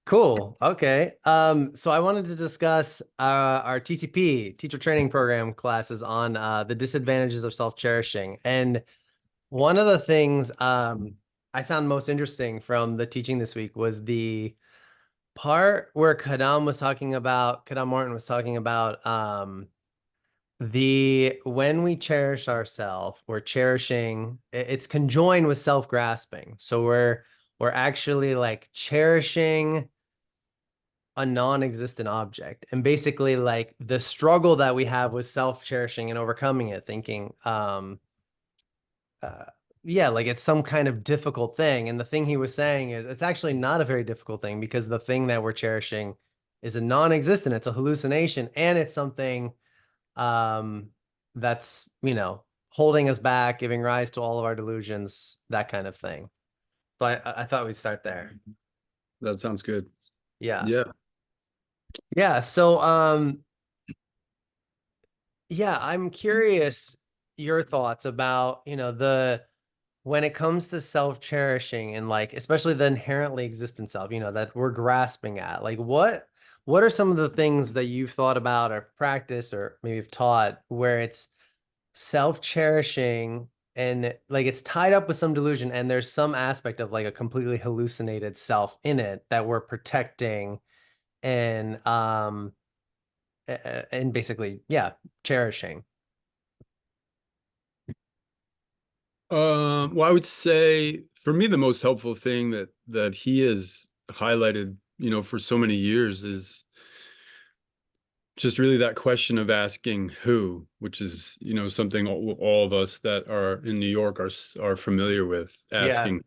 Cool. Okay. So I wanted to discuss our TTP, teacher training program classes on the disadvantages of self-cherishing. And one of the things I found most interesting from the teaching this week was the part where Kadam Martin was talking about the when we cherish ourselves, we're cherishing, it's conjoined with self-grasping. So we're actually like cherishing a non-existent object, and basically like the struggle that we have with self-cherishing and overcoming it, thinking uh yeah, like it's some kind of difficult thing. And the thing he was saying is it's actually not a very difficult thing, because the thing that we're cherishing is a non-existent, it's a hallucination, and it's something um that's, holding us back, giving rise to all of our delusions, that kind of thing. So I thought we'd start there. That sounds good. Yeah. Yeah. Yeah. So yeah, I'm curious your thoughts about, the when it comes to self-cherishing and like especially the inherently existent self, that we're grasping at. Like what are some of the things that you've thought about or practiced or maybe have taught where it's self-cherishing and like it's tied up with some delusion, and there's some aspect of like a completely hallucinated self in it that we're protecting and and basically, yeah, cherishing. Well, I would say for me, the most helpful thing that he has highlighted, for so many years is just really that question of asking who, which is, something all of us that are in New York are familiar with, Yeah. asking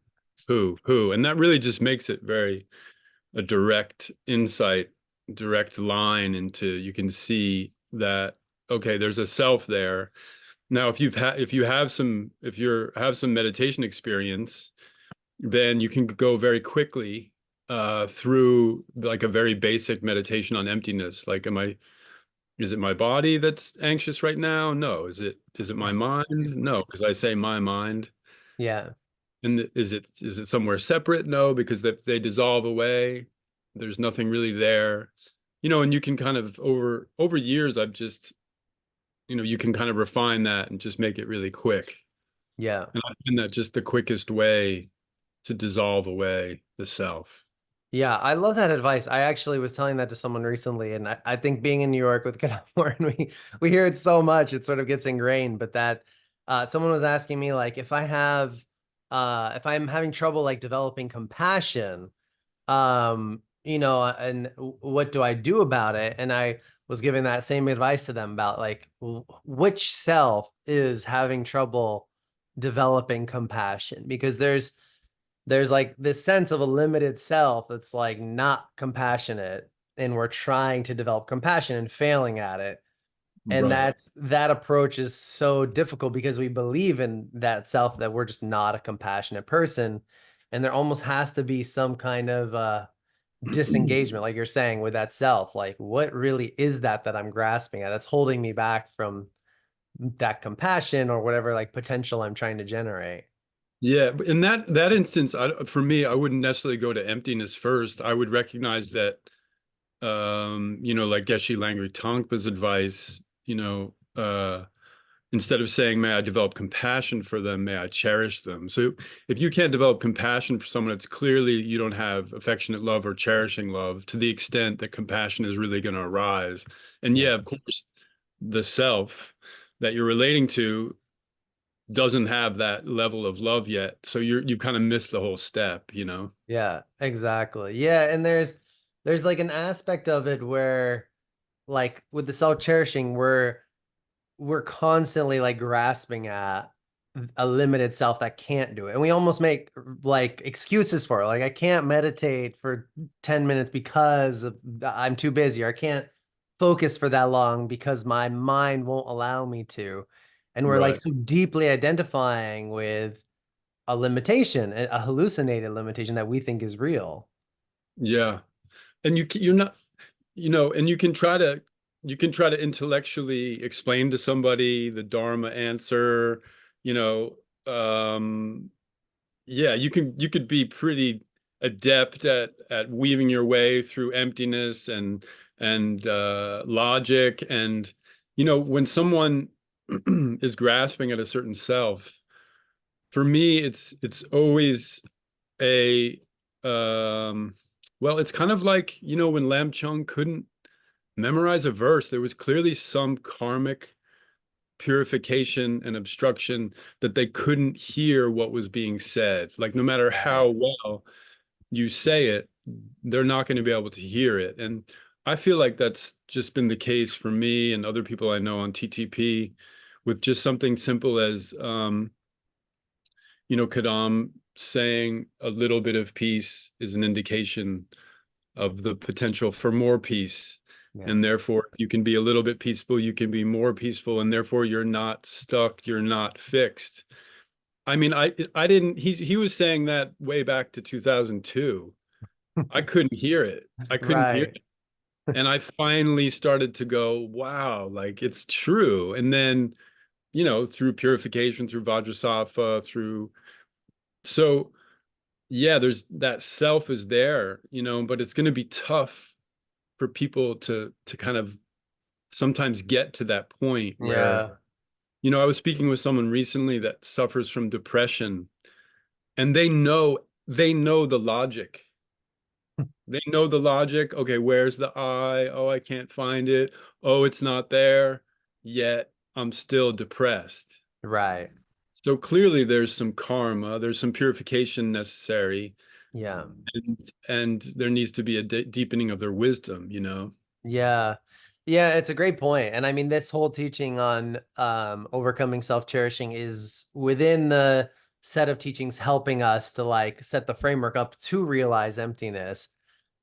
who, and that really just makes it very a direct insight, direct line into you can see that okay, there's a self there. Now, if you have some meditation experience, then you can go very quickly through like a very basic meditation on emptiness. Like, is it my body that's anxious right now? No. Is it my mind? No, because I say my mind. Yeah. And is it somewhere separate? No, because if they dissolve away, there's nothing really there. And you can kind of over years, I've just, you can kind of refine that and just make it really quick. Yeah. And I find that just the quickest way to dissolve away the self. Yeah, I love that advice. I actually was telling that to someone recently, and I think being in New York with Kadamore, and we hear it so much, it sort of gets ingrained. But that someone was asking me like if I'm having trouble like developing compassion, and what do I do about it? And I was giving that same advice to them about like which self is having trouble developing compassion, because there's like this sense of a limited self that's like not compassionate, and we're trying to develop compassion and failing at it. And Right. that approach is so difficult because we believe in that self, that we're just not a compassionate person. And there almost has to be some kind of disengagement, like you're saying, with that self. Like, what really is that I'm grasping at that's holding me back from that compassion or whatever like potential I'm trying to generate? Yeah, but in that instance, for me, I wouldn't necessarily go to emptiness first. I would recognize that, like Geshe Langri Tongpa's advice, instead of saying, may I develop compassion for them, may I cherish them. So if you can't develop compassion for someone, it's clearly you don't have affectionate love or cherishing love to the extent that compassion is really going to arise. And Yeah. yeah, of course, the self that you're relating to doesn't have that level of love yet. So you've kind of missed the whole step. Yeah, exactly. Yeah, and there's like an aspect of it where like with the self-cherishing, we're constantly like grasping at a limited self that can't do it. And we almost make like excuses for it. Like I can't meditate for 10 minutes because I'm too busy, or I can't focus for that long because my mind won't allow me to. And we're like Right. so deeply identifying with a limitation, a hallucinated limitation that we think is real. Yeah. And you're not, and you can try to intellectually explain to somebody the Dharma answer, you know, um, yeah, you could be pretty adept at weaving your way through emptiness and logic. And when someone is grasping at a certain self, for me, it's always a well, it's kind of like, when Lam Chung couldn't memorize a verse, there was clearly some karmic purification and obstruction that they couldn't hear what was being said. Like, no matter Right. how well you say it, they're not going to be able to hear it. And I feel like that's just been the case for me and other people I know on TTP with just something simple as, Kadam saying a little bit of peace is an indication of the potential for more peace. Yeah. And therefore, you can be a little bit peaceful, you can be more peaceful, and therefore you're not stuck, you're not fixed. I mean, I didn't, he was saying that way back to 2002. I couldn't hear it. I couldn't hear Right. it. And I finally started to go, wow, like it's true. And then, through purification, through Vajrasattva, so yeah, there's that self is there, but it's going to be tough for people to kind of sometimes get to that point where, Yeah. I was speaking with someone recently that suffers from depression, and they know the logic. They know the logic. Okay, where's the I? Oh, I can't find it. Oh, it's not there. Yet I'm still depressed. Right. So clearly there's some karma, there's some purification necessary, Yeah. and there needs to be a deepening of their wisdom. Yeah. Yeah, it's a great point. And I mean, this whole teaching on overcoming self-cherishing is within the set of teachings helping us to like set the framework up to realize emptiness.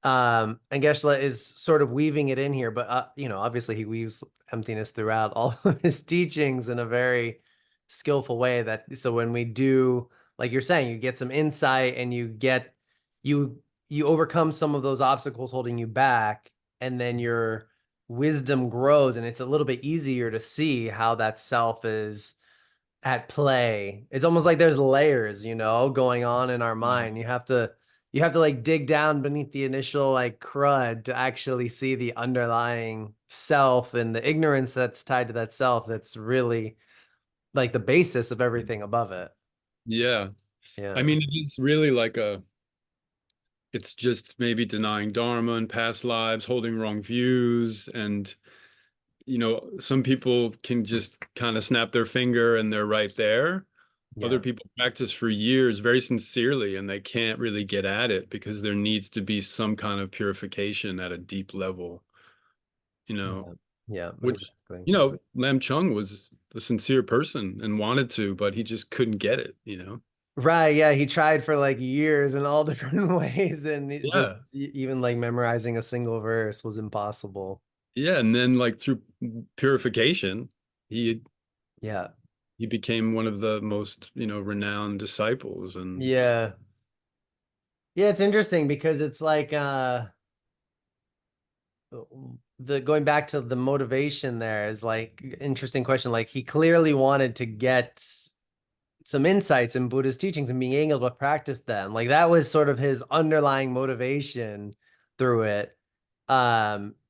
And Geshe-la is sort of weaving it in here, but obviously he weaves emptiness throughout all of his teachings in a very skillful way that so when we do, like you're saying, you get some insight and you you overcome some of those obstacles holding you back, and then your wisdom grows and it's a little bit easier to see how that self is at play. It's almost like there's layers, going on in our mind. You have to like dig down beneath the initial like crud to actually see the underlying self and the ignorance that's tied to that self that's really like the basis of everything above it. Yeah. I Yeah. mean, it's really like it's just maybe denying dharma and past lives, holding wrong views. And, some people can just kind of snap their finger and they're right there. Other Yeah. people practice for years very sincerely and they can't really get at it because there needs to be some kind of purification at a deep level, you know, Yeah. Yeah, which, exactly. Lam Chung was a sincere person and wanted to, but he just couldn't get it. Right, yeah, he tried for like years in all different ways, and it Yeah. just even like memorizing a single verse was impossible. Yeah. And then like through purification, he Yeah. he became one of the most, renowned disciples. And Yeah. Yeah, it's interesting because it's like the going back to the motivation there is like interesting question. Like he clearly wanted to get some insights in Buddhist teachings and being able to practice them. Like that was sort of his underlying motivation through it.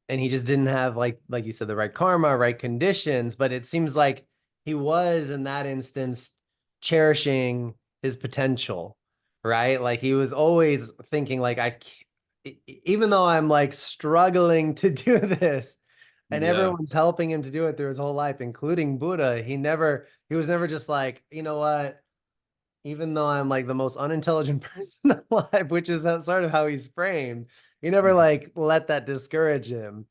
And he just didn't have like you said, the right karma, right conditions. But it seems like he was in that instance cherishing his potential, right? Like he was always thinking like even though I'm like struggling to do this and yeah, everyone's helping him to do it through his whole life, including Buddha, he was never just like, you know what, even though I'm like the most unintelligent person alive, which is sort of how he's framed, he never like let that discourage him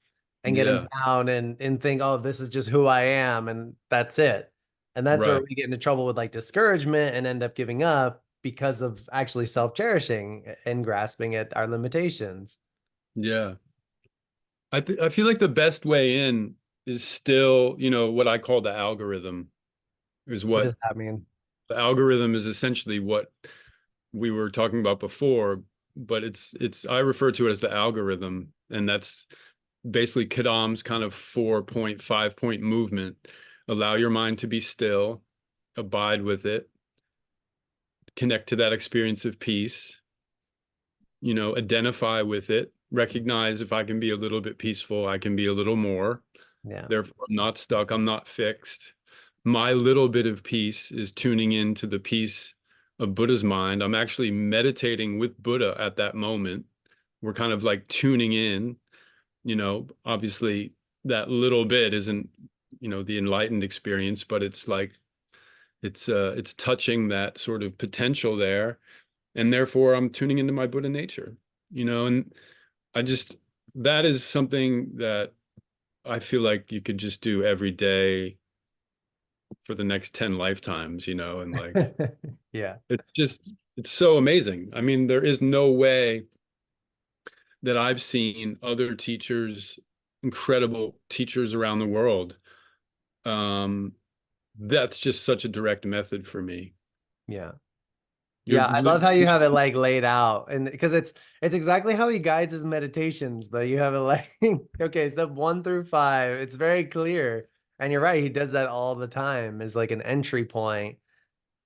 and get him yeah, down and think, oh, this is just who I am and that's it. And that's where right. we get into trouble with like discouragement and end up giving up because of actually self-cherishing and grasping at our limitations. Yeah. I feel like the best way in is still, what I call the algorithm is What what does that mean? the algorithm is essentially what we were talking about before, but I refer to it as the algorithm, and that's basically Kadam's kind of 4 point, 5 point movement. Allow your mind to be still, abide with it, connect to that experience of peace, identify with it, recognize if I can be a little bit peaceful, I can be a little more. Yeah. Therefore, I'm not stuck, I'm not fixed. My little bit of peace is tuning into the peace of Buddha's mind. I'm actually meditating with Buddha at that moment. We're kind of like tuning in, obviously that little bit isn't, the enlightened experience, but it's like it's touching that sort of potential there. And therefore I'm tuning into my Buddha nature, and I just that is something that I feel like you could just do every day for the next 10 lifetimes, and like Yeah. it's so amazing. I mean, there is no way that I've seen other teachers, incredible teachers around the world. Um, that's just such a direct method for me. Yeah. You're Yeah, I love how you have it like laid out, and because it's exactly how he guides his meditations, but you have it like okay, step 1 through 5. It's very clear. And you're right, he does that all the time as like an entry point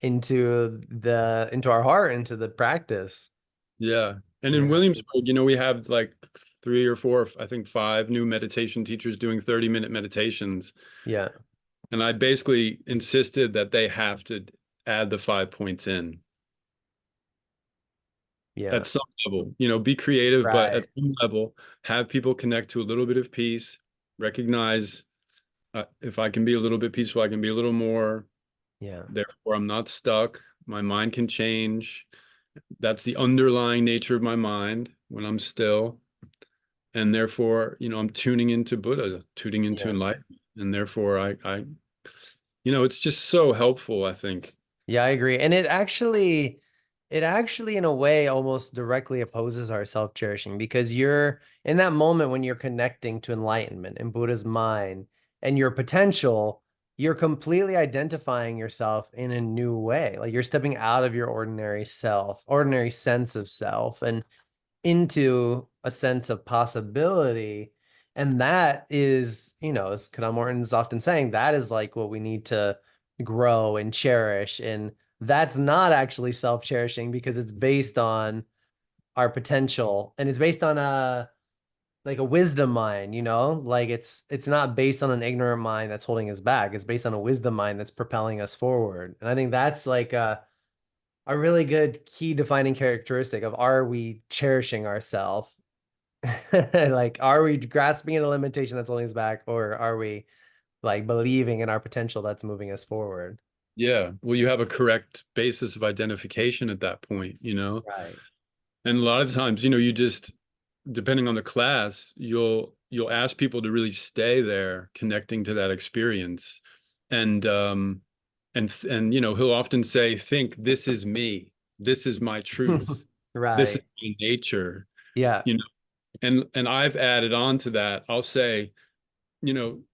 into our heart, into the practice. Yeah. And in Yeah. Williamsburg, we have like 3 or 4, I think 5 new meditation teachers doing 30-minute meditations. Yeah. And I basically insisted that they have to add the 5 points in Yeah. at some level, be creative, but at Right. some level, have people connect to a little bit of peace, recognize if I can be a little bit peaceful, I can be a little more. Yeah. Therefore, I'm not stuck. My mind can change. That's the underlying nature of my mind when I'm still. And therefore, I'm tuning into Buddha, tuning into Yeah. enlightenment. And therefore, it's just so helpful, I think. Yeah, I agree. And it actually in a way almost directly opposes our self-cherishing, because you're in that moment when you're connecting to enlightenment and Buddha's mind and your potential, you're completely identifying yourself in a new way. Like you're stepping out of your ordinary self, ordinary sense of self, and into a sense of possibility. And that is, as Kadam Morton's often saying, that is like what we need to grow and cherish. And that's not actually self-cherishing, because it's based on our potential, and it's based on a like a wisdom mind, like it's not based on an ignorant mind that's holding us back. It's based on a wisdom mind that's propelling us forward. And I think that's like a really good key defining characteristic of, are we cherishing ourselves? Like, are we grasping at a limitation that's holding us back, or are we like believing in our potential that's moving us forward? Yeah. Well, you have a correct basis of identification at that point, Right. And a lot of times, you just depending on the class, you'll ask people to really stay there, connecting to that experience. And he'll often say, think this is me. This is my truth. This is Right. my nature, Yeah. you know. And I've added on to that. I'll say,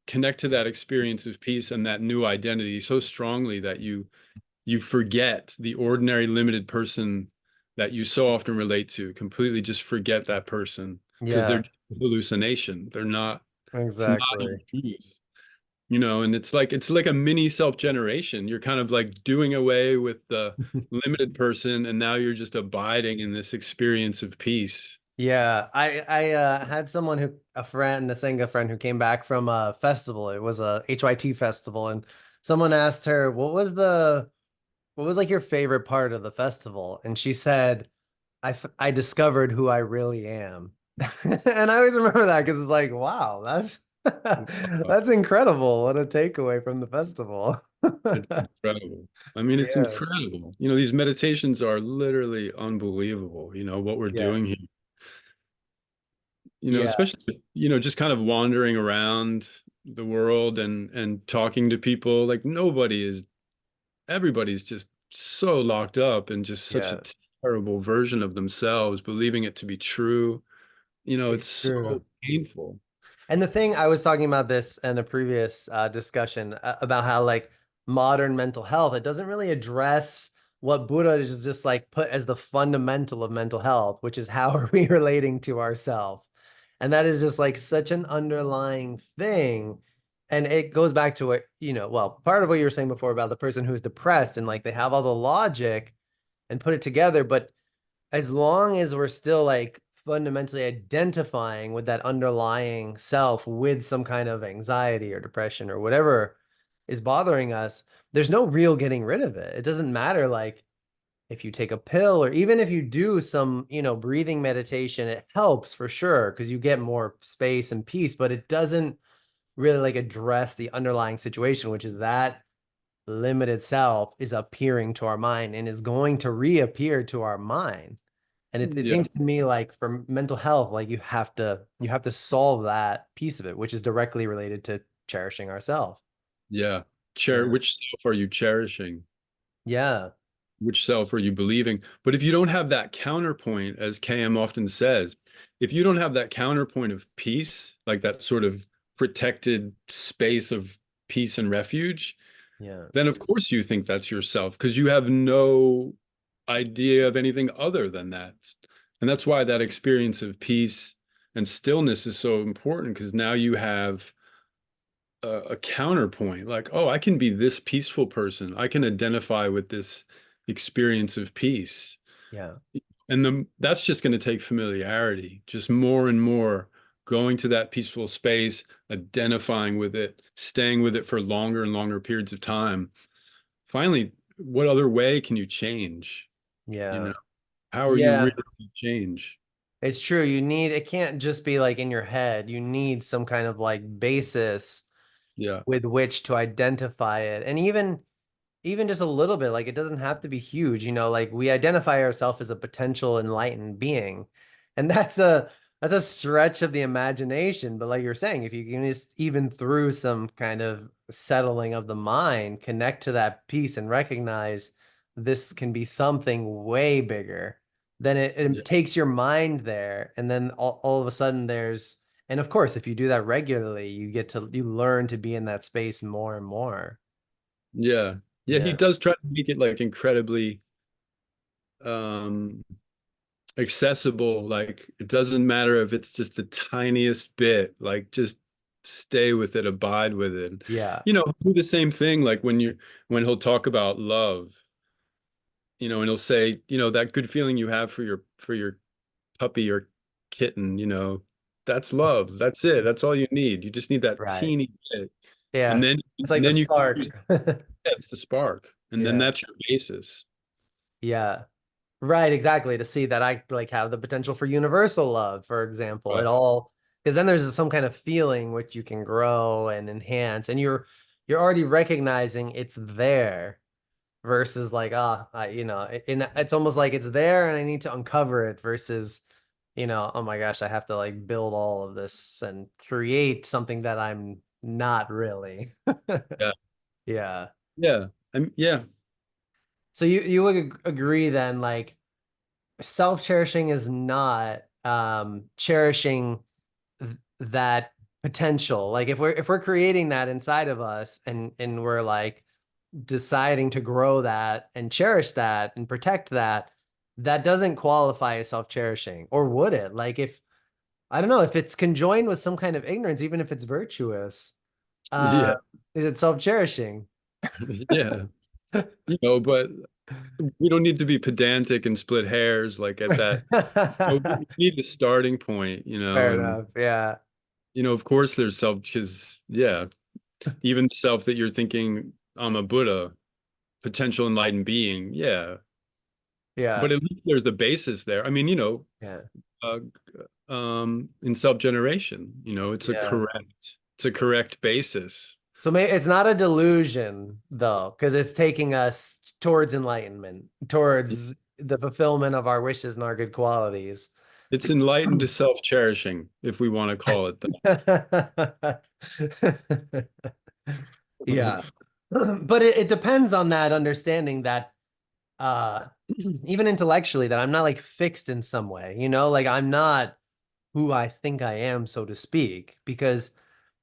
connect to that experience of peace and that new identity so strongly that you forget the ordinary limited person that you so often relate to, completely just forget that person because they're Yeah. just a hallucination. It's not Exactly. a truth, and it's like a mini self-generation. You're kind of like doing away with the limited person, and now you're just abiding in this experience of peace. Yeah, I had someone a friend, a Senga friend, who came back from a festival. It was a HYT festival, and someone asked her, what was like your favorite part of the festival? And she said, I discovered who I really am. And I always remember that, because it's like, wow, that's that's incredible. What a takeaway from the festival. It's incredible. I mean, it's Yeah. incredible. These meditations are literally unbelievable, what we're Yeah. doing here. Yeah. Especially, just kind of wandering around the world and talking to people. Like everybody's just so locked up and just such a Yeah. terrible version of themselves, believing it to be true. It's It's true. so painful. And the thing, I was talking about this in a previous discussion, about how like modern mental health, it doesn't really address what Buddha is just like put as the fundamental of mental health, which is how are we relating to ourselves. And that is just like such an underlying thing. And it goes back to what, well, part of what you were saying before about the person who's depressed, and like they have all the logic and put it together, but as long as we're still like fundamentally identifying with that underlying self with some kind of anxiety or depression or whatever is bothering us, there's no real getting rid of it. It doesn't matter like if you take a pill or even if you do some, breathing meditation, it helps for sure because you get more space and peace, but it doesn't really like address the underlying situation, which is that limited self is appearing to our mind and is going to reappear to our mind. And it Yeah. seems to me like for mental health, like you have to solve that piece of it, which is directly related to cherishing ourselves. Yeah. Yeah. Which self are you cherishing? Yeah. Which self are you believing? But if you don't have that counterpoint, as KM often says, if you don't have that counterpoint of peace, like that sort of protected space of peace and refuge, Yeah. then of course you think that's yourself because you have no idea of anything other than that. And that's why that experience of peace and stillness is so important because now you have a counterpoint like, oh, I can be this peaceful person. I can identify with this experience of peace. Yeah. And that's just going to take familiarity, just more and more going to that peaceful space, identifying with it, staying with it for longer and longer periods of time. Finally, what other way can you change? You Yeah. know, how are you really Yeah. going to change? It's true. It can't just be like in your head. You need some kind of like basis Yeah. with which to identify it. And even just a little bit, like it doesn't have to be huge, like we identify ourselves as a potential enlightened being. And that's a stretch of the imagination. But like you're saying, if you can just even through some kind of settling of the mind, connect to that piece and recognize this can be something way bigger, then Yeah. it takes your mind there. And then all of a sudden and of course, if you do that regularly, you learn to be in that space more and more. Yeah. Yeah. He Yeah. does try to make it like incredibly um accessible. Like it doesn't matter if it's just the tiniest bit, like just stay with it, abide with it. Yeah. Do the same thing like when he'll talk about love, and he'll say, that good feeling you have for your puppy or kitten, that's love. That's it. That's all you need. You just need that Right. teeny bit. And Yeah. then It's like and the then you spark. it's the spark. And then Yeah. that's your basis. Yeah. Right, exactly. To see that I like have the potential for universal love, for example. It Right. all because then there's some kind of feeling which you can grow and enhance, and you're already recognizing it's there versus like, it's almost like it's there and I need to uncover it versus, oh my gosh, I have to like build all of this and create something that I'm not really. Yeah. Yeah. Yeah. Yeah. So you would agree then, like self-cherishing is not cherishing that potential. Like if we're creating that inside of us and we're like deciding to grow that and cherish that and protect that, that doesn't qualify as self-cherishing, or would it? Like if I don't know if it's conjoined with some kind of ignorance, even if it's virtuous, uh, Yeah. is it self-cherishing? Yeah. But we don't need to be pedantic and split hairs like at that. We need a starting point, Fair and enough. Yeah. of course there's self because yeah, even self that you're thinking I'm a Buddha, potential enlightened being, yeah. Yeah. But at least there's the basis there. I mean, Yeah. uh, in self-generation, Yeah. it's a correct basis. So maybe it's not a delusion though, because it's taking us towards enlightenment, towards the fulfillment of our wishes and our good qualities. It's enlightened to self-cherishing, if we want to call it Yeah. that. But it depends on that understanding that uh even intellectually that I'm not like fixed in some way, like I'm not who I think I am, so to speak, because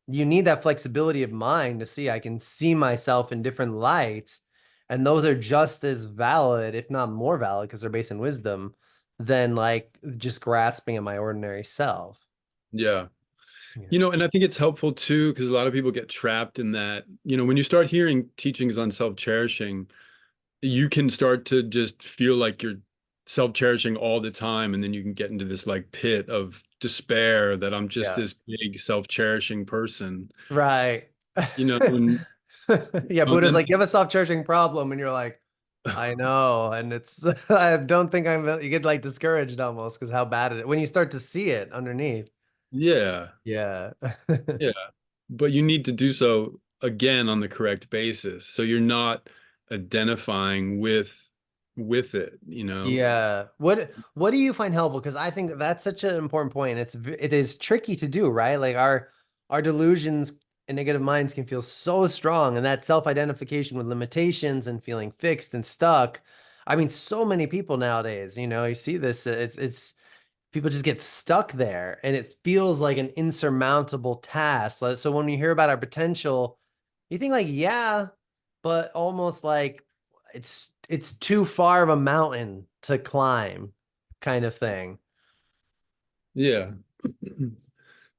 you need that flexibility of mind to see I can see myself in different lights, and those are just as valid, if not more valid, because they're based in wisdom, than like just grasping at my ordinary self. Yeah. Yeah. And I think it's helpful too, because a lot of people get trapped in that. When you start hearing teachings on self-cherishing, you can start to just feel like you're self-cherishing all the time, and then you can get into this like pit of despair that I'm just Yeah. this big self-cherishing person, Right. and Yeah, and Buddha's then like, you have a self-charging problem, and you're like, I know, and it's I don't think you get like discouraged almost because how bad it is when you start to see it underneath. yeah, Yeah. yeah, but you need to do so again on the correct basis, so you're not identifying with it. Yeah. What do you find helpful? Because I think that's such an important point. It is tricky to do, right? Like our delusions and negative minds can feel so strong, and that self-identification with limitations and feeling fixed and stuck. I mean, so many people nowadays, you see this, it's people just get stuck there, and it feels like an insurmountable task. So when you hear about our potential, you think like, yeah, but almost like it's too far of a mountain to climb, kind of thing. Yeah.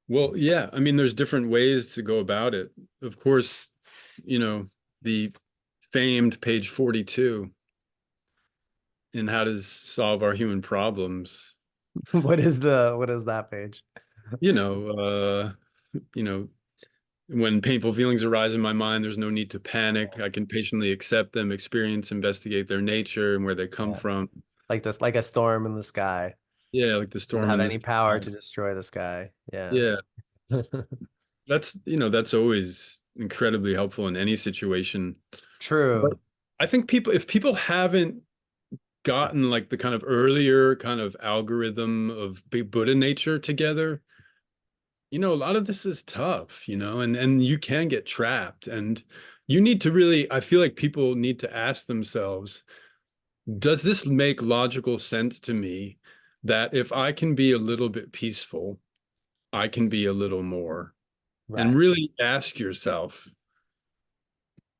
Well, yeah, I mean, there's different ways to go about it. Of course, you know, the famed page 42 in How to Solve Our Human Problems, What is that page? you know, you know, when painful feelings arise in my mind, there's no need to panic. I can patiently accept them, experience, investigate their nature and where they come Yeah. from. Like this, like a storm in the sky. Yeah, like the Doesn't storm have in the any power sky. to destroy the sky. Yeah. Yeah, that's always incredibly helpful in any situation. But True. I think if people haven't gotten like the kind of earlier kind of algorithm of big Buddha nature together, a lot of this is tough, and you can get trapped. And you need to really, I feel like people need to ask themselves, does this make logical sense to me that if I can be a little bit peaceful, I can be a little more? And Right. really ask yourself,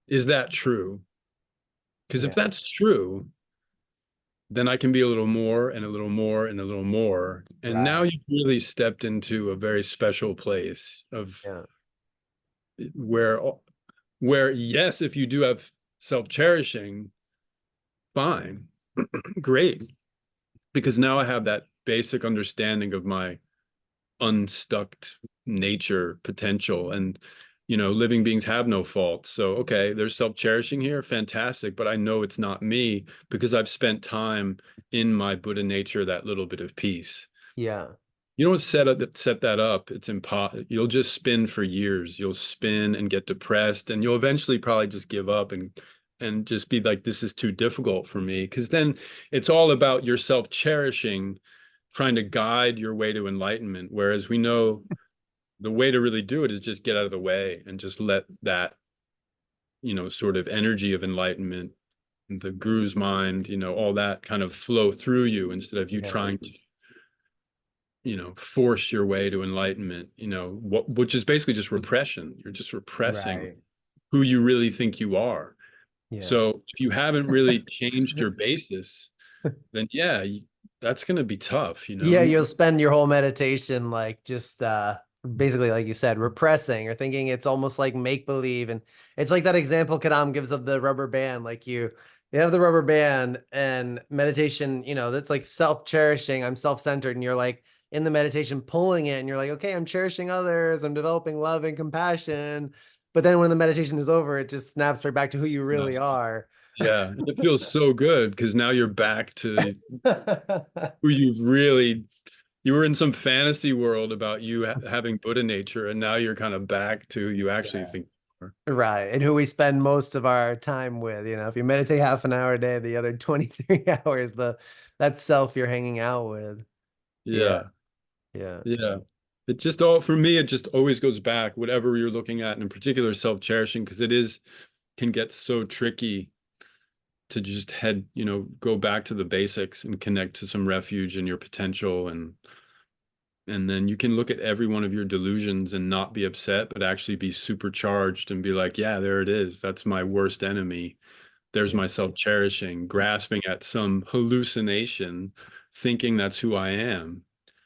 is that true? Because if Yeah. that's true, then I can be a little more and a little more and a little more. And now Right. you've really stepped into a very special place of Yeah. where where yes, if you do have self-cherishing, fine, great. Because now I have that basic understanding of my unstuck nature potential. And living beings have no fault, so okay, there's self-cherishing here, fantastic, but I know it's not me because I've spent time in my Buddha nature, that little bit of peace. Yeah. You don't set that up, it's impossible. You'll just spin for years. You'll spin and get depressed, and you'll eventually probably just give up and just be like, this is too difficult for me, because then it's all about your self-cherishing trying to guide your way to enlightenment, whereas we know the way to really do it is just get out of the way and just let that sort of energy of enlightenment, the guru's mind, all that kind of flow through you instead of you Yeah. trying to force your way to enlightenment, which is basically just repression. You're just repressing Right. who you really think you are. Yeah. So if you haven't really changed your basis, then yeah, that's going to be tough, Yeah, you'll spend your whole meditation like just basically like you said, repressing or thinking it's almost like make believe. And it's like that example Kadam gives of the rubber band. Like you have the rubber band and meditation, that's like self-cherishing. I'm self-centered, and you're like in the meditation pulling it, and you're like, okay, I'm cherishing others, I'm developing love and compassion. But then when the meditation is over, it just snaps right back to who you really are. Yeah, it feels so good because now you're back to who you were in some fantasy world about you having Buddha nature, and now you're kind of back to who you actually Yeah. think you are. Right. And who we spend most of our time with. If you meditate half an hour a day, the other 23 hours, that self you're hanging out with. Yeah. Yeah, Yeah. yeah. It just all for me, it just always goes back, whatever you're looking at, and in particular self-cherishing, because can get so tricky to just go back to the basics and connect to some refuge in your potential, and then you can look at every one of your delusions and not be upset, but actually be supercharged and be like, yeah, there it is. That's my worst enemy. There's Yeah. my self-cherishing, grasping at some hallucination, thinking that's who I am,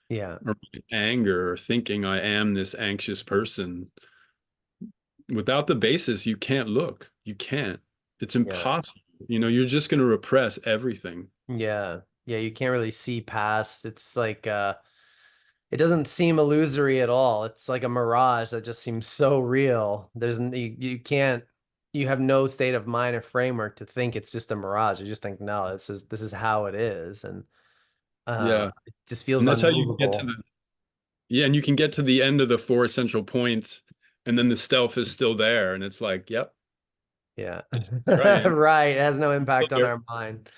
Yeah. or anger, or thinking I am this anxious person. Without the basis, you can't look. You can't. It's Yeah. impossible. You're just going to repress everything. Yeah. Yeah, you can't really see past. It's like it doesn't seem illusory at all. It's like a mirage that just seems so real. You can't you have no state of mind or framework to think it's just a mirage. You just think, no, this is how it is. And Yeah. it just feels And that's how you get to unmovable. the, yeah, and you can get to the end of the four essential points, and then the stealth is still there. And it's like, yep, Yeah. it's right in. Right. It has no It's still impact on there. our mind.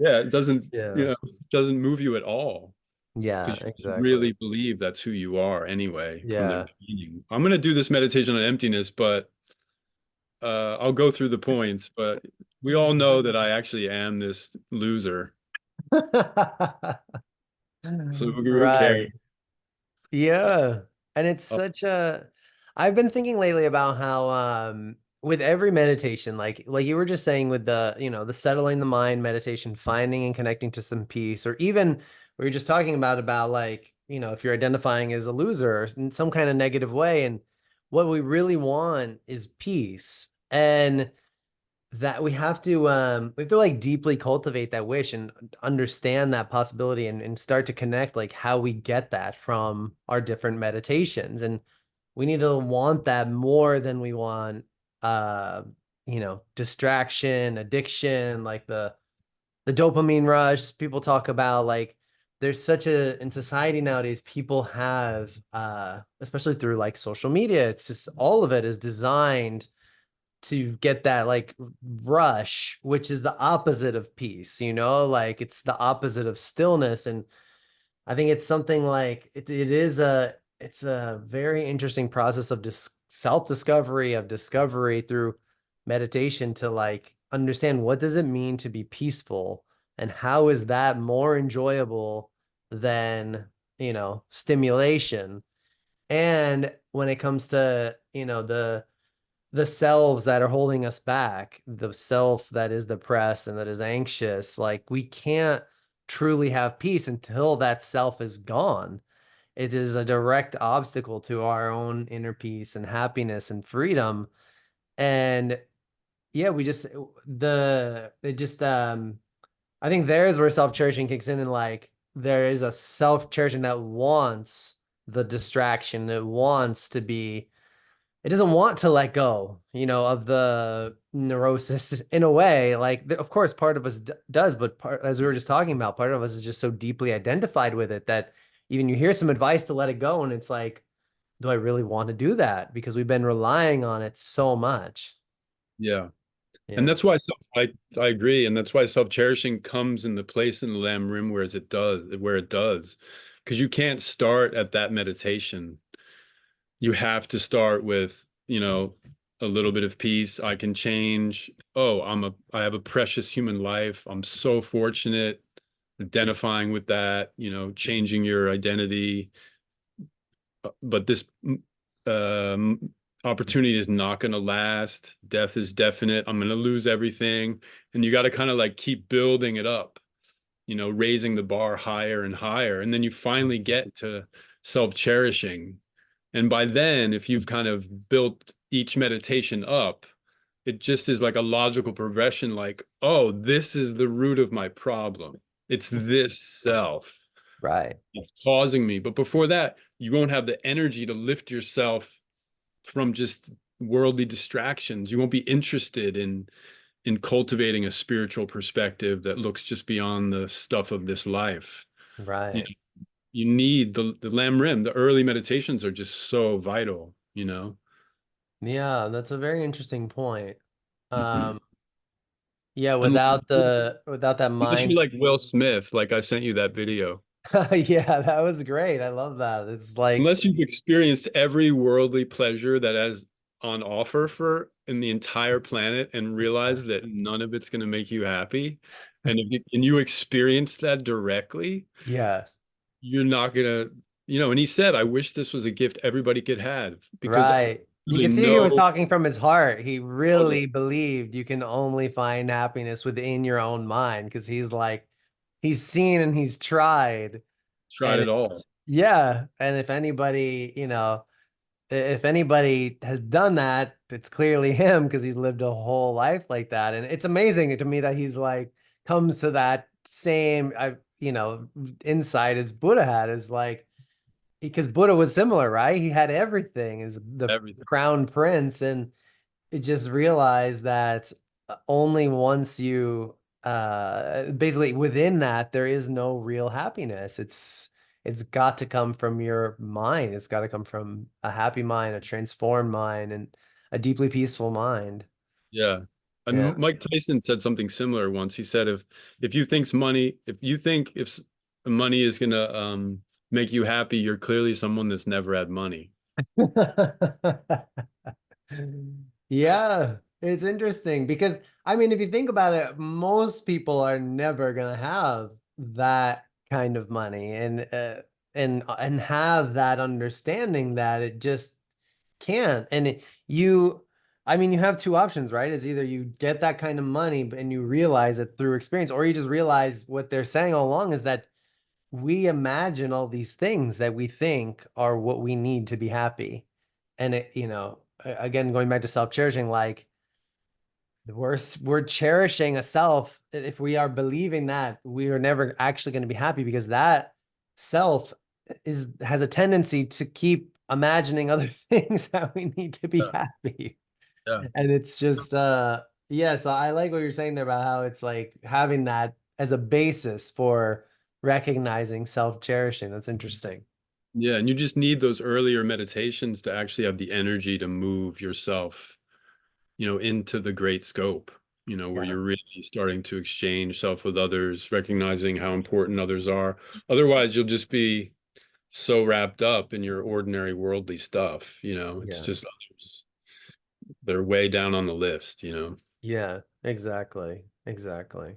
Yeah, it doesn't, Yeah. it doesn't move you at all Yeah, because you exactly. really believe that's who you are anyway from the Yeah. beginning. I'm going to do this meditation on emptiness, but I'll go through the points. But we all know that I actually am this loser. So who cares? Right. Yeah. And it's Uh, such a I've been thinking lately about how with every meditation, like you were just saying with the settling the mind meditation, finding and connecting to some peace, or even we were just talking about like, if you're identifying as a loser or in some kind of negative way, and what we really want is peace. And that we have to like deeply cultivate that wish and understand that possibility, and start to connect like how we get that from our different meditations. And we need to want that more than we want uh distraction, addiction, like the dopamine rush people talk about. Like there's such a in society nowadays, people have especially through like social media, it's just all of it is designed to get that like rush, which is the opposite of peace, like it's the opposite of stillness. And I think it's something like it's a very interesting process of self-discovery, of discovery through meditation, to like understand what does it mean to be peaceful, and how is that more enjoyable than, stimulation. And when it comes to, the selves that are holding us back, the self that is depressed and that is anxious, like we can't truly have peace until that self is gone. It is a direct obstacle to our own inner peace and happiness and freedom. And yeah, we just the it just I think there's where self-cherishing kicks in, and like there is a self-cherishing that wants the distraction. It doesn't want to let go, of the neurosis in a way. Like, of course, part of us does, but as we were just talking about, part of us is just so deeply identified with it that even you hear some advice to let it go, and it's like, do I really want to do that? Because we've been relying on it so much. yeah. And Yeah. that's why I agree. And that's why self-cherishing comes in the place in the Lamb Rim where it does. Because you can't start at that meditation. You have to start with, a little bit of peace. I can change. Oh, I have a precious human life. I'm so fortunate. Identifying with that, changing your identity. But this um, opportunity is not going to last. Death is definite. I'm going to lose everything. And you got to kind of like keep building it up, raising the bar higher and higher. And then you finally get to self-cherishing. And by then, if you've kind of built each meditation up, it just is like a logical progression, like, oh, this is the root of my problem. It's this self. Right. It's causing me. But before that, you won't have the energy to lift yourself from just worldly distractions. You won't be interested in cultivating a spiritual perspective that looks just beyond the stuff of this life. You Right. know, you need the lamb rim. The early meditations are just so vital. Yeah, that's a very interesting point. Um, yeah, Unless, without that unless you're mind. like Will Smith, like I sent you that video. Yeah, that was great. I love that. It's like, Unless you've experienced every worldly pleasure that has on offer for in the entire planet and realize that none of it's going to make you happy, and you experience that directly, yeah. you're not gonna, and he said, I wish this was a gift everybody could have because I Right. You really could see he was know talking from his heart. He totally really believed you can only find happiness within your own mind, because he's like, he's seen and he's tried. tried And it all. yeah. And if anybody has done that, it's clearly him, because he's lived a whole life like that. And it's amazing to me that he's like, comes to that same. insight as Buddha had is like, because Buddha was similar, right? He had everything as the Everything. crown prince, and it just realized that only once you basically within that there is no real happiness. It's got to come from your mind. It's got to come from a happy mind, a transformed mind, and a deeply peaceful mind. Yeah. Yeah. And Mike Tyson said something similar once. He said if you think if money is gonna make you happy, you're clearly someone that's never had money. Yeah, it's interesting because I mean, if you think about it, most people are never gonna have that kind of money and have that understanding that it just can't. And I mean, you have two options, right? It's either you get that kind of money and you realize it through experience, or you just realize what they're saying all along is that we imagine all these things that we think are what we need to be happy. And again, going back to self-cherishing, like we're cherishing a self. If we are believing that, we are never actually going to be happy because that self has a tendency to keep imagining other things that we need to be Yeah. happy. Yeah. And it's just yeah, so I like what you're saying there about how it's like having that as a basis for recognizing self-cherishing. That's interesting. Yeah. And you just need those earlier meditations to actually have the energy to move yourself, into the great scope, where Yeah. you're really starting to exchange self with others, recognizing how important others are. Otherwise, you'll just be so wrapped up in your ordinary worldly stuff, it's Yeah. just others. They're way down on the list. Yeah, exactly. Exactly.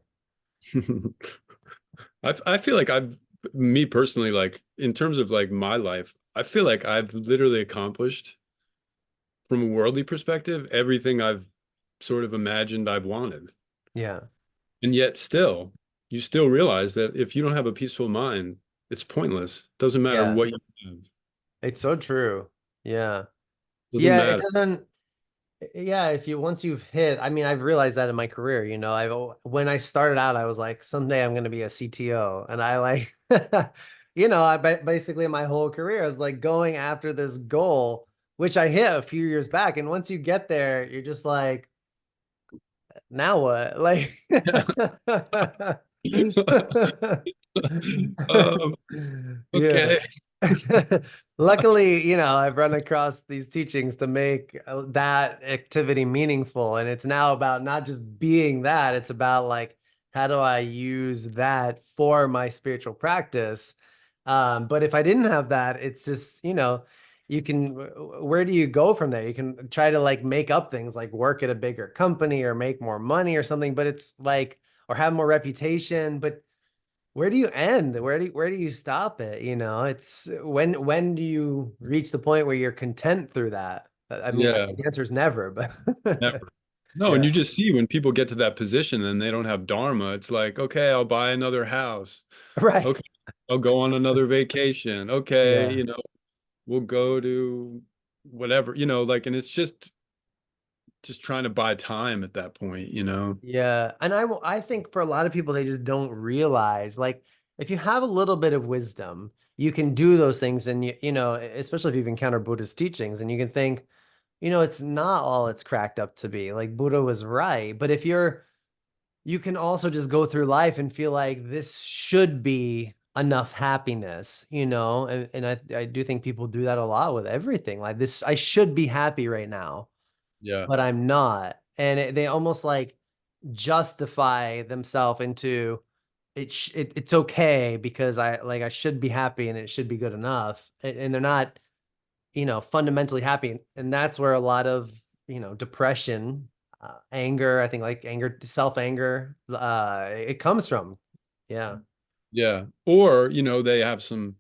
I feel like me personally, like in terms of like my life, I feel like I've literally accomplished from a worldly perspective everything I've sort of imagined I've wanted. Yeah. And yet still, you still realize that if you don't have a peaceful mind, it's pointless. Doesn't matter Yeah. what you have. It's so true. Yeah. Doesn't Yeah, it matter. doesn't. Yeah, if you once you've hit, I mean, I've realized that in my career, when I started out, I was like, someday I'm going to be a CTO. And I like, basically my whole career I was like going after this goal, which I hit a few years back. And once you get there, you're just like, now what? Like, Um, yeah. okay. Luckily, I've run across these teachings to make that activity meaningful. And it's now about not just being that, it's about like, how do I use that for my spiritual practice? But if I didn't have that, it's just, where do you go from there? You can try to like make up things like work at a bigger company or make more money or something, but it's like, or have more reputation. But where do you end? Where do you stop it? It's when do you reach the point where you're content through that? I mean, I Yeah, think the answer is never, but never. No, and yeah. you just see when people get to that position and they don't have dharma, it's like, okay, I'll buy another house. Right. Okay, I'll go on another vacation. Okay, Yeah. we'll go to whatever, like, and it's just trying to buy time at that point. Yeah. And I think for a lot of people, they just don't realize like if you have a little bit of wisdom, you can do those things. And especially if you've encountered Buddhist teachings and you can think, it's not all it's cracked up to be. Like Buddha was right. But you can also just go through life and feel like this should be enough happiness, and I do think people do that a lot with everything. Like this, I should be happy right now, Yeah. but I'm not. And they almost like justify themselves into it's okay because I should be happy and it should be good enough. And they're not, fundamentally happy. And that's where a lot of, depression, anger, I think like anger, self-anger, it comes from. Yeah. Yeah. Or, they have some,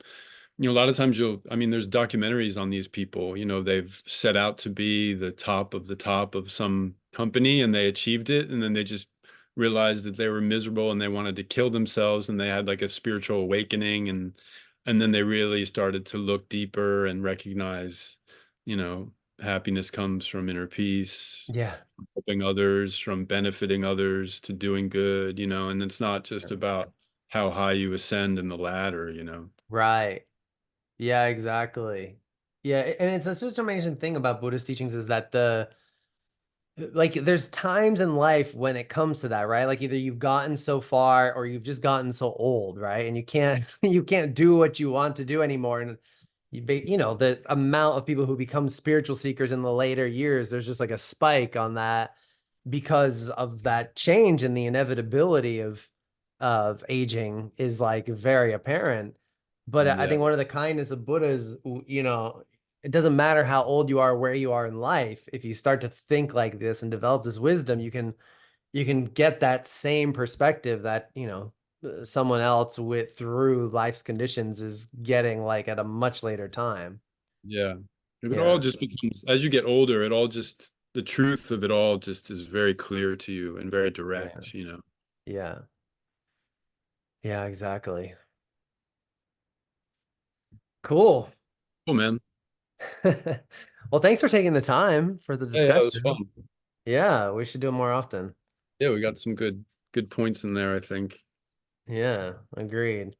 a lot of times I mean, there's documentaries on these people, they've set out to be the top of some company and they achieved it. And then they just realized that they were miserable and they wanted to kill themselves and they had like a spiritual awakening. And then they really started to look deeper and recognize, you know, happiness comes from inner peace, Yeah. helping others, from benefiting others to doing good, and it's not just about how high you ascend in the ladder, Right. Yeah, exactly. Yeah, and it's such an amazing thing about Buddhist teachings is that like there's times in life when it comes to that, right? Like either you've gotten so far or you've just gotten so old, right? And you can't you can't do what you want to do anymore. And the amount of people who become spiritual seekers in the later years, there's just like a spike on that because of that change and the inevitability of aging is like very apparent. But I Yeah. think one of the kindness of Buddha is, it doesn't matter how old you are, where you are in life. If you start to think like this and develop this wisdom, you can get that same perspective that, someone else with through life's conditions is getting like at a much later time. Yeah. It all Yeah. just becomes, as you get older, it all just, the truth of it all just is very clear to you and very Yeah. direct. Yeah. Yeah, exactly. Cool. Cool, man. Well, thanks for taking the time for the Yeah, yeah, it was discussion. fun. Yeah, we should do it more often. Yeah, we got some good points in there, I think. Yeah, agreed.